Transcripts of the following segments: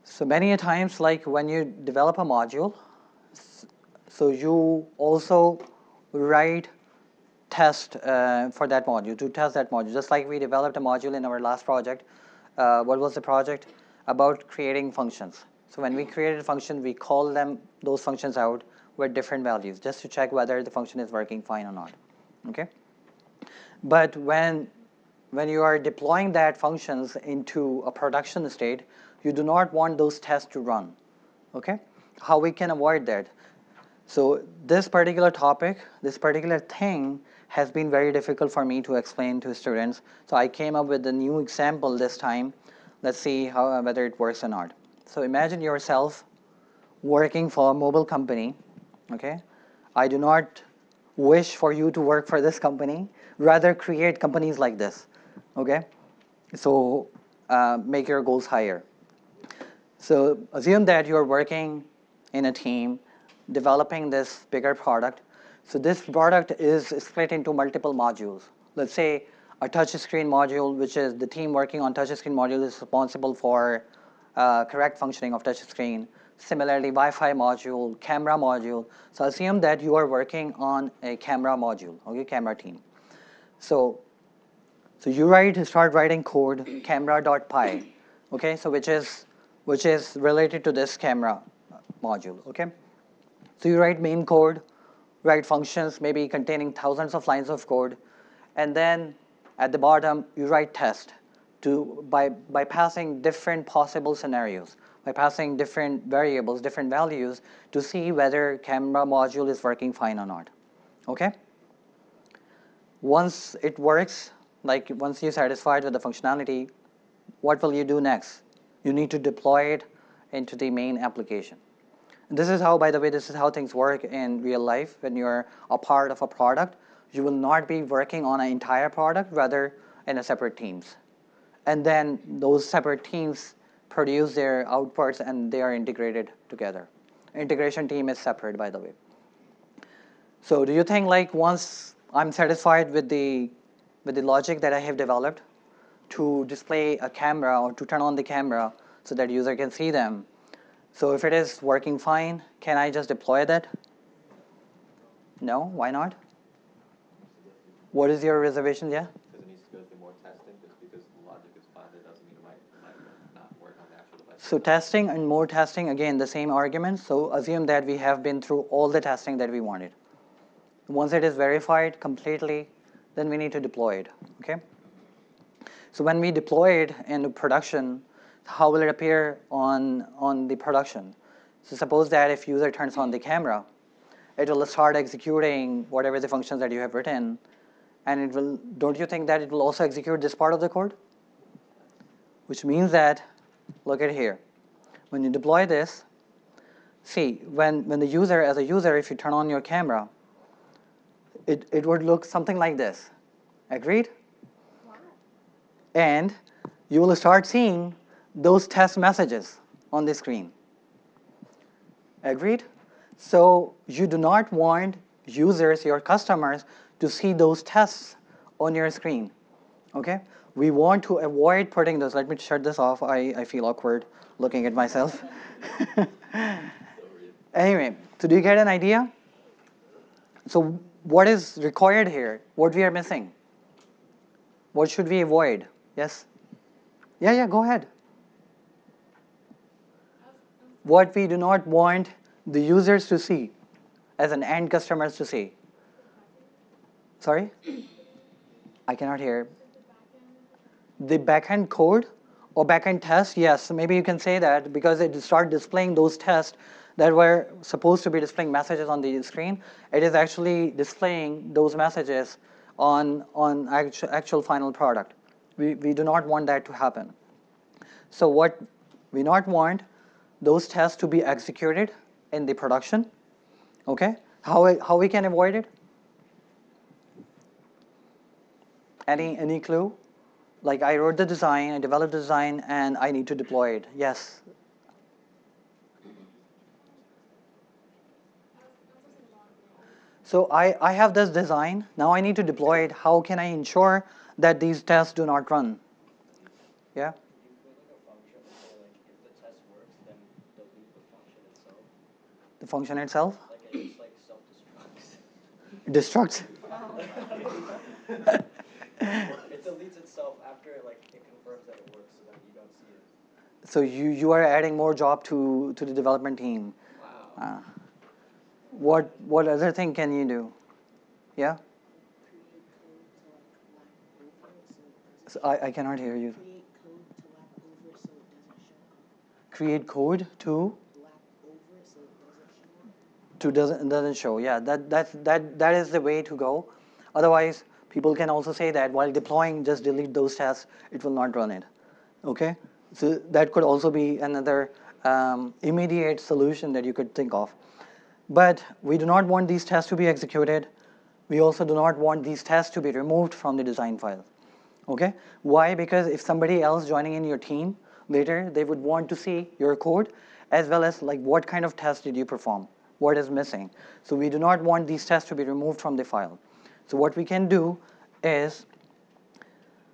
So many a times, like when you develop a module, so you also write test for that module, to test that module. Just like we developed a module in our last project. What was the project? About creating functions. So when we created a function, we call those functions out with different values, just to check whether the function is working fine or not. Okay. But when you are deploying that functions into a production state, you do not want those tests to run. Okay. How we can avoid that? So this particular topic, this particular thing has been very difficult for me to explain to students. So I came up with a new example this time. Let's see whether it works or not. So imagine yourself working for a mobile company. Okay, I do not wish for you to work for this company. Rather, create companies like this. Okay, so make your goals higher. So assume that you're working in a team developing this bigger product. So this product is split into multiple modules. Let's say a touch screen module, which is the team working on touch screen module is responsible for correct functioning of touch screen. Similarly, Wi-Fi module, camera module. So assume that you are working on a camera module, okay, camera team. So you start writing code camera.py, okay, so which is related to this camera module, okay. So you write main code, write functions maybe containing thousands of lines of code, and then at the bottom you write test by passing different possible scenarios, by passing different variables, different values to see whether camera module is working fine or not. Okay? Once it works, like once you're satisfied with the functionality, what will you do next? You need to deploy it into the main application. This is how, by the way, this is how things work in real life. When you're a part of a product, you will not be working on an entire product, rather in a separate teams. And then those separate teams produce their outputs and they are integrated together. Integration team is separate, by the way. So do you think like once I'm satisfied with the logic that I have developed to display a camera or to turn on the camera so that user can see them, so if it is working fine, can I just deploy that? No, why not? What is your reservation? Yeah? Because it needs to go through more testing. Just because the logic is fine, that doesn't mean it might not work on the actual device. So testing and more testing, again, the same argument. So assume that we have been through all the testing that we wanted. Once it is verified completely, then we need to deploy it. Okay? So when we deploy it in production, how will it appear on the production? So suppose that if user turns on the camera, it will start executing whatever the functions that you have written, and it will, don't you think that it will also execute this part of the code? Which means that, look at here, when you deploy this, see, when the user, as a user, if you turn on your camera, it would look something like this. Agreed? Wow. And you will start seeing those test messages on the screen. Agreed? So you do not want users, your customers, to see those tests on your screen. Okay? We want to avoid putting those. Let me shut this off. I feel awkward looking at myself. Anyway, so do you get an idea? So what is required here? What we are missing? What should we avoid? Yes? Yeah, go ahead. What we do not want the users to see, as an end customers to see. Sorry? I cannot hear. The backend code or backend test, yes, maybe you can say that because it start displaying those tests that were supposed to be displaying messages on the screen. It is actually displaying those messages on actual final product. We do not want that to happen. So what we not want those tests to be executed in the production. Okay? How we can avoid it? Any clue? Like I wrote the design, I developed the design, and I need to deploy it. Yes. So I have this design. Now I need to deploy it. How can I ensure that these tests do not run? Yeah? You create like a function, so like if the test works, The function itself? Like it just like self-destructs. Destructs? It deletes itself after like it confirms that it works, so that you don't see it. So you are adding more job to the development team. Wow. What other thing can you do? Yeah? So I cannot hear you. Create code to lap over so it doesn't show up. Create code to doesn't show. Yeah, that is the way to go. Otherwise, people can also say that while deploying, just delete those tests. It will not run it. Okay, so that could also be another immediate solution that you could think of. But we do not want these tests to be executed. We also do not want these tests to be removed from the design file. Okay, why? Because if somebody else joining in your team later, they would want to see your code as well as like what kind of test did you perform, what is missing. So we do not want these tests to be removed from the file. So what we can do is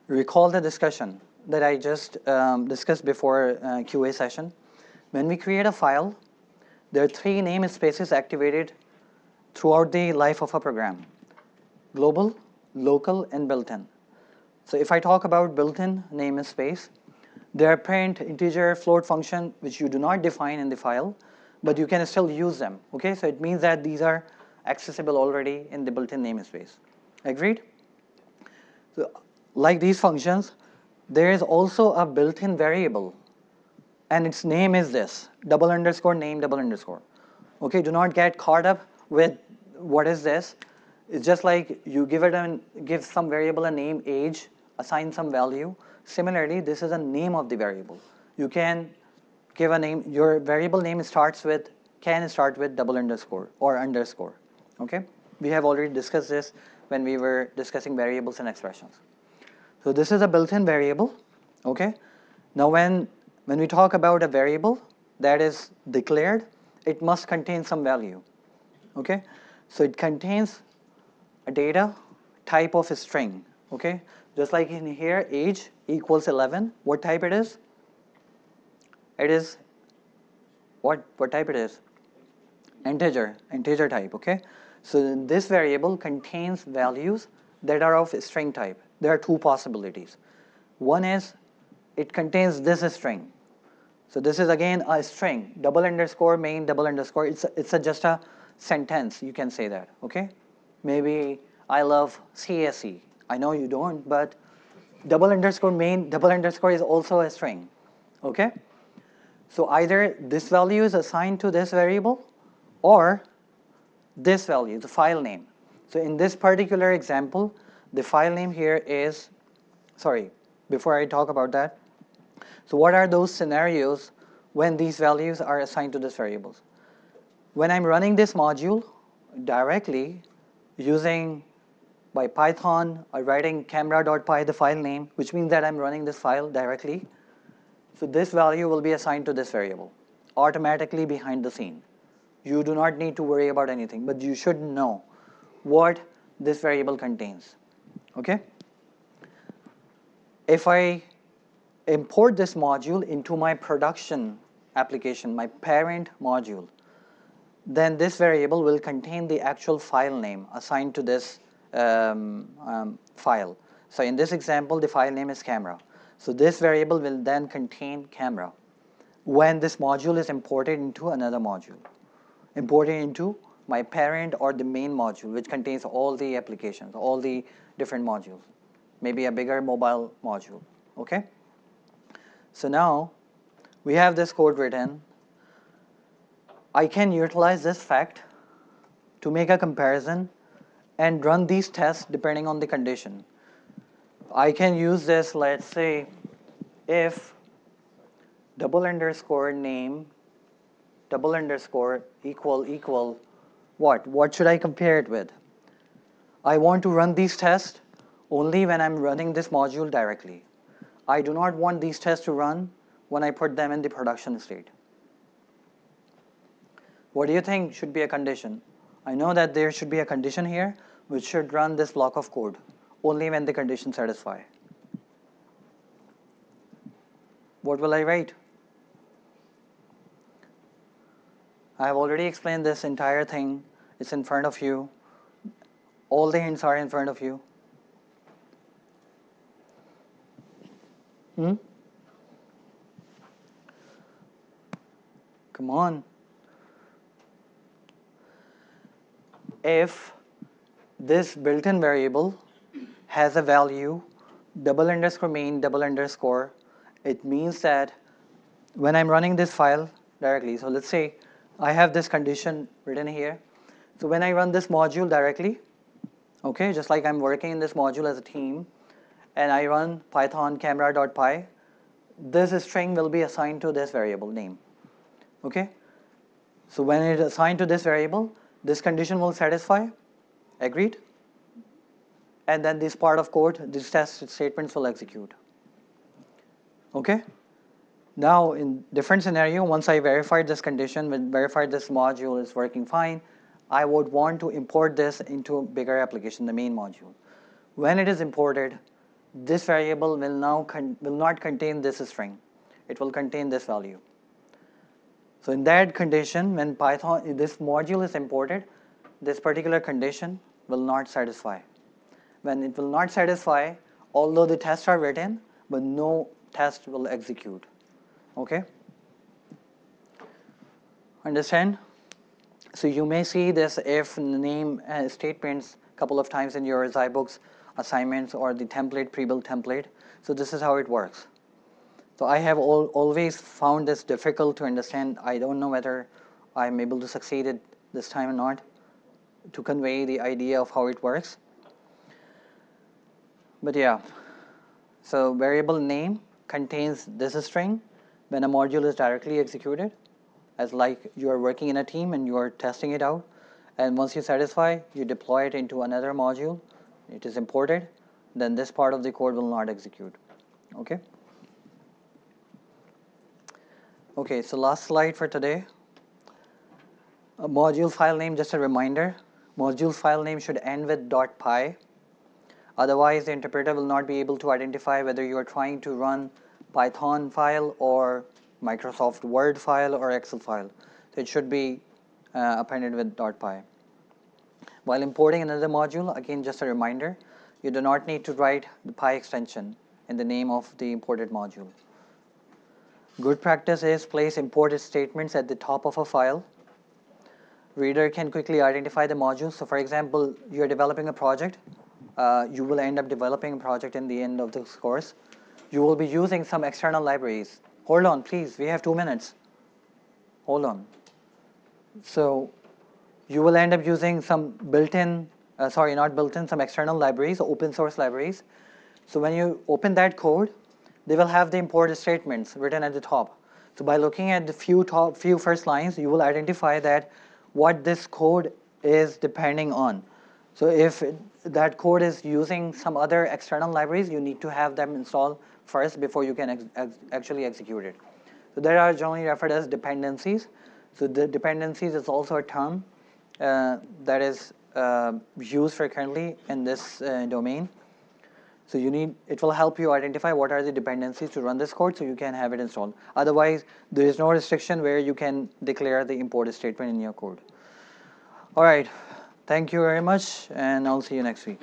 recall the discussion that I just discussed before QA session. When we create a file, there are 3 namespaces activated throughout the life of a program: global, local, and built-in. So if I talk about built-in namespace, they are parent, integer, float function which you do not define in the file, but you can still use them. Okay, so it means that these are accessible already in the built-in namespace. Agreed? So like these functions, there is also a built-in variable, and its name is this: double underscore name double underscore. Okay, do not get caught up with what is this. It's just like you give some variable a name, age, assign some value. Similarly, this is a name of the variable. You can give a name. Your variable name can start with double underscore or underscore. Okay, we have already discussed this when we were discussing variables and expressions. So this is a built-in variable. Okay, now when we talk about a variable that is declared, it must contain some value. Okay, so it contains a data type of a string. Okay, just like in here, age equals 11. What type it is? It is what type it is? Integer type. Okay, so this variable contains values that are of string type. There are 2 possibilities. One is it contains this string. So this is again a string, double underscore main double underscore. It's just a sentence. You can say that. Okay, maybe I love CSE. I know you don't, but double underscore main double underscore is also a string. Okay, so either this value is assigned to this variable or this value, the file name. So in this particular example, the file name here is, sorry, before I talk about that, so what are those scenarios when these values are assigned to these variables? When I'm running this module directly using by Python or writing camera.py, the file name, which means that I'm running this file directly. So this value will be assigned to this variable automatically behind the scene. You do not need to worry about anything, but you should know what this variable contains. Okay? If I import this module into my production application, my parent module, then this variable will contain the actual file name assigned to this file. So in this example, the file name is camera. So this variable will then contain camera when this module is imported into another module, imported into my parent or the main module, which contains all the applications, all the different modules, maybe a bigger mobile module. Okay? So now we have this code written. I can utilize this fact to make a comparison and run these tests depending on the condition. I can use this, let's say, if double underscore name double underscore equal what? What should I compare it with? I want to run these tests only when I'm running this module directly. I do not want these tests to run when I put them in the production state. What do you think should be a condition? I know that there should be a condition here which should run this block of code only when the condition satisfy. What will I write? I have already explained this entire thing. It's in front of you. All the hints are in front of you. Come on. If this built-in variable has a value double underscore main double underscore, it means that when I'm running this file directly, so let's say I have this condition written here. So when I run this module directly, okay, just like I'm working in this module as a team, and I run python camera.py, this string will be assigned to this variable name. Okay, so when it is assigned to this variable, this condition will satisfy. Agreed? And then this part of code, these test statements will execute. Okay? Now, in different scenario, once I verified this condition, verified this module is working fine, I would want to import this into a bigger application, the main module. When it is imported, this variable will not contain this string. It will contain this value. So in that condition, when Python, this module is imported, this particular condition will not satisfy. When it will not satisfy, although the tests are written, but no test will execute. Okay? Understand? So you may see this if name statements a couple of times in your Zybooks assignments or the template, pre-built template. So this is how it works. So I have always found this difficult to understand. I don't know whether I'm able to succeed it this time or not to convey the idea of how it works. But yeah, so variable name contains this string when a module is directly executed, as like you are working in a team and you are testing it out. And once you satisfy, you deploy it into another module. It is imported. Then this part of the code will not execute. Okay? Okay, so last slide for today. A module file name, just a reminder. Module file name should end with .py. Otherwise, the interpreter will not be able to identify whether you are trying to run Python file or Microsoft Word file or Excel file. So it should be appended with .py. While importing another module, again just a reminder, you do not need to write the py extension in the name of the imported module. Good practice is place imported statements at the top of a file. Reader can quickly identify the module. So for example, you're developing a project. You will end up developing a project in the end of this course. You will be using some external libraries. Hold on, please. We have 2 minutes. Hold on. So you will end up using some built-in, some external libraries, open source libraries. So when you open that code, they will have the imported statements written at the top. So by looking at the few first lines, you will identify that what this code is depending on. So if that code is using some other external libraries, you need to have them installed first before you can actually execute it. So there are generally referred as dependencies. So the dependencies is also a term that is used frequently in this domain. So it will help you identify what are the dependencies to run this code so you can have it installed. Otherwise, there is no restriction where you can declare the imported statement in your code. All right. Thank you very much, and I'll see you next week.